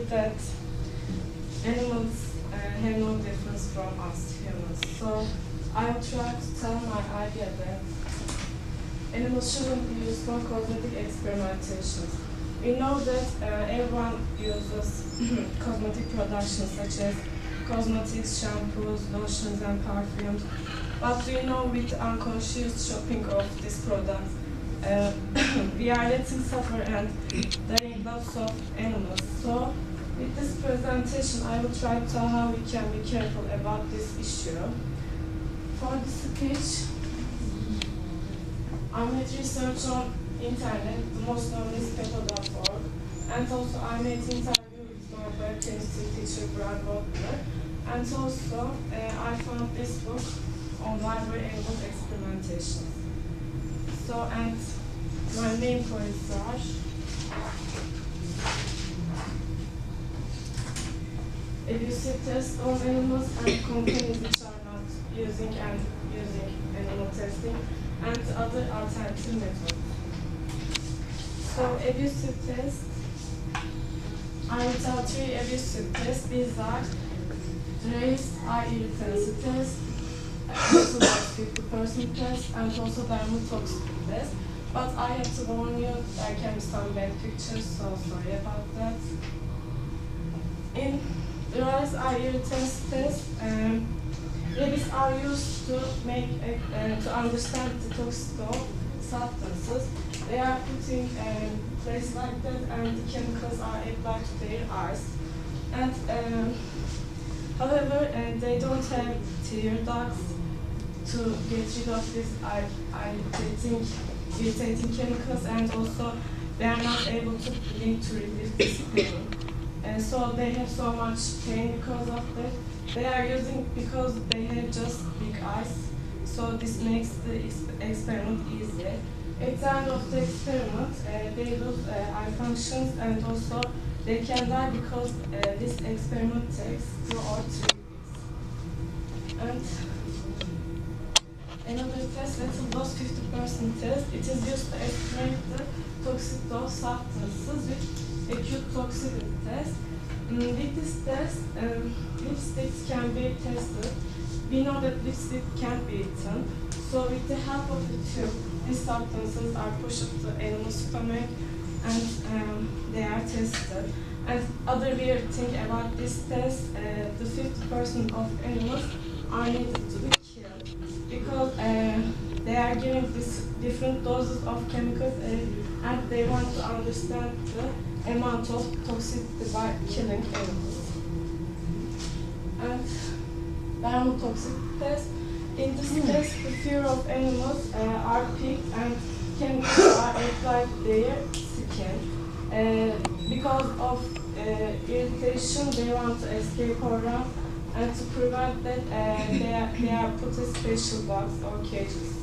believe that animals have no difference from us humans. So I try to tell my idea that animals shouldn't be used for cosmetic experimentations. We know that everyone uses cosmetic productions such as cosmetics, shampoos, lotions, and perfumes. But do you know, with unconscious shopping of these products, we are letting suffer and dying lots of animals. So with this presentation, I will try to tell how we can be careful about this issue. For the sketch, I made research on internet, the most known is Peppa.org, and also I made interview with my biochemistry teacher, Brad Butler, and also I found this book on library-enabled experimentations. So, and my main points are abusive tests on animals and companies which are not using animal testing, and other alternative methods. So abusive tests, I will tell 3 abusive tests. These are race eye irritancy test, also like 50% test, and also dermatotoxic test. But I have to warn you, there can be some bad pictures, so sorry about that. In the race eye irritancy test, rabies are used to make to understand the toxicity of substances. They are putting place like that, and the chemicals are applied to their eyes. And however, they don't have tear ducts to get rid of this irritating chemicals, and also they are not able to blink to relieve this pain. And so they have so much pain because of that. They are using because they have just big eyes, so this makes the experiment easier. At the end of the experiment, they lose eye functions, and also they can die because this experiment takes 2 or 3 weeks. And another test, lethal dose 50% test, it is used to estimate the toxicity of substances with acute toxicity test. With this test, lipsticks can be tested. We know that lipstick can be eaten. So with the help of the tube, these substances are pushed to the animal's stomach, and they are tested. And other weird thing about this test, the 50% of animals are needed to be killed because they are giving this different doses of chemicals, and they want to understand the amount of toxicity by killing animals. And dermatotoxic test. In this test, the fear of animals are picked, and chemicals are applied to their skin. Because of irritation, they want to escape or run, and to prevent that, they are put in special box or cages.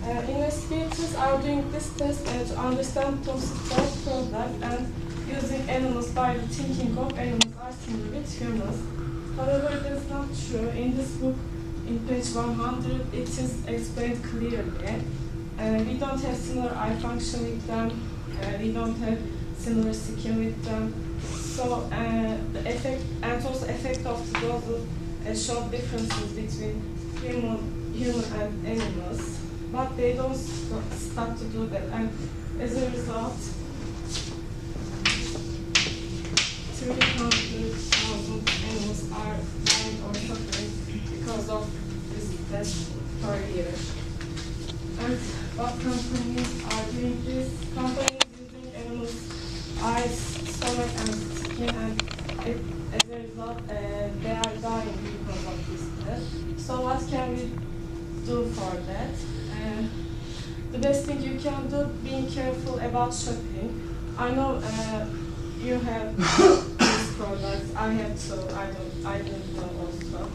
Investigators are doing this test to understand toxicity of product, and using animals by the thinking of animals are similar with humans. However, it is not true. In this book, in page 100, it is explained clearly. We don't have similar eye function with them. We don't have similar skin with them. So the effect, and also effect of the doses show differences between human and animals. But they don't stop to do that, and as a result, 300,000 animals are dying or suffering because of this test per year. And what companies are doing this? Companies using animals' eyes, stomach, and skin, and as a result, they are dying because of this test. So what can we do for that? The best thing you can do, being careful about shopping. I know you have these products. I have too. I didn't know also.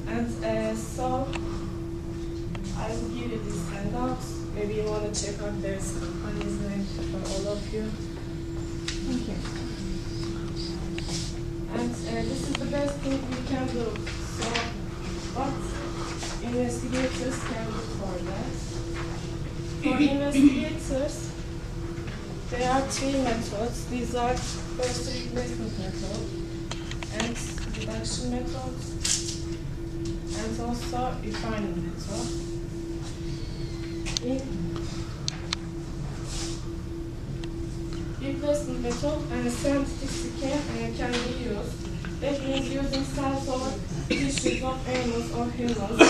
And so I will give you these handouts. Maybe you want to check out their company's name for all of you. Thank you. And this is the best thing we can do. So what investigators can do for that? For investigators, There are three methods. These are first replacement method and reduction method and also refinement method. In replacement method and synthetic scan can be used. That means using cells or tissues of animals or humans. And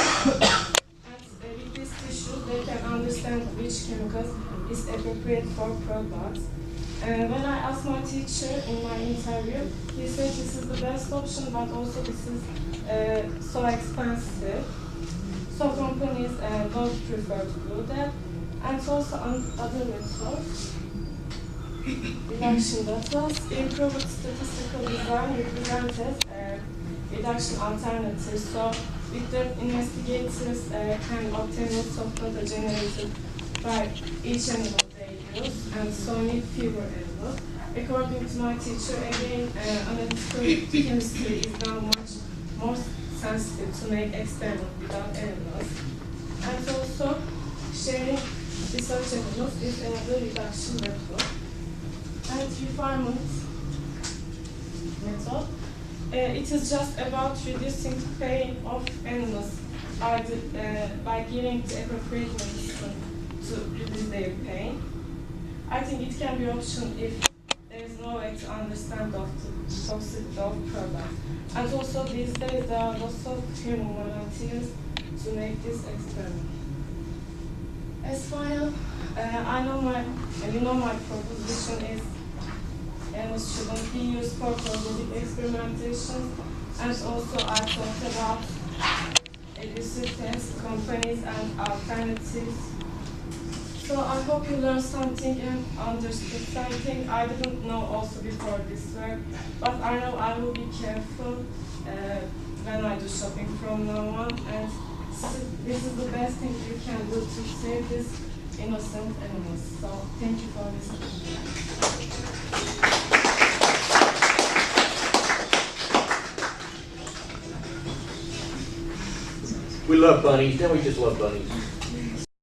with these tissues, they can understand which chemicals is appropriate for products. And when I asked my teacher in my interview, he said this is the best option, but also this is so expensive. So companies don't prefer to do that. And also other methods, reduction methods, improved statistical design represented reduction alternatives. So with the investigators can obtain lots of data generated by each animal they use, and so need fewer animals. According to my teacher, again, analytical chemistry is now much more sensitive to make experiments without animals. And also, sharing research animals is another reduction method. And refinement method, it is just about reducing pain of animals by giving the appropriate medicine to reduce their pain. I think it can be option if there is no way to understand of the toxicity of product. And also these days there are lots of human volunteers to make this experiment. As final, my proposition is animals shouldn't be used for cosmetic experimentation, and also I talked about abusive test companies and alternatives. So I hope you learned something and understood something I didn't know also before this work, but I know I will be careful when I do shopping from now on, and this is the best thing you can do to save these innocent animals. So thank you for listening. We love bunnies, don't we just love bunnies?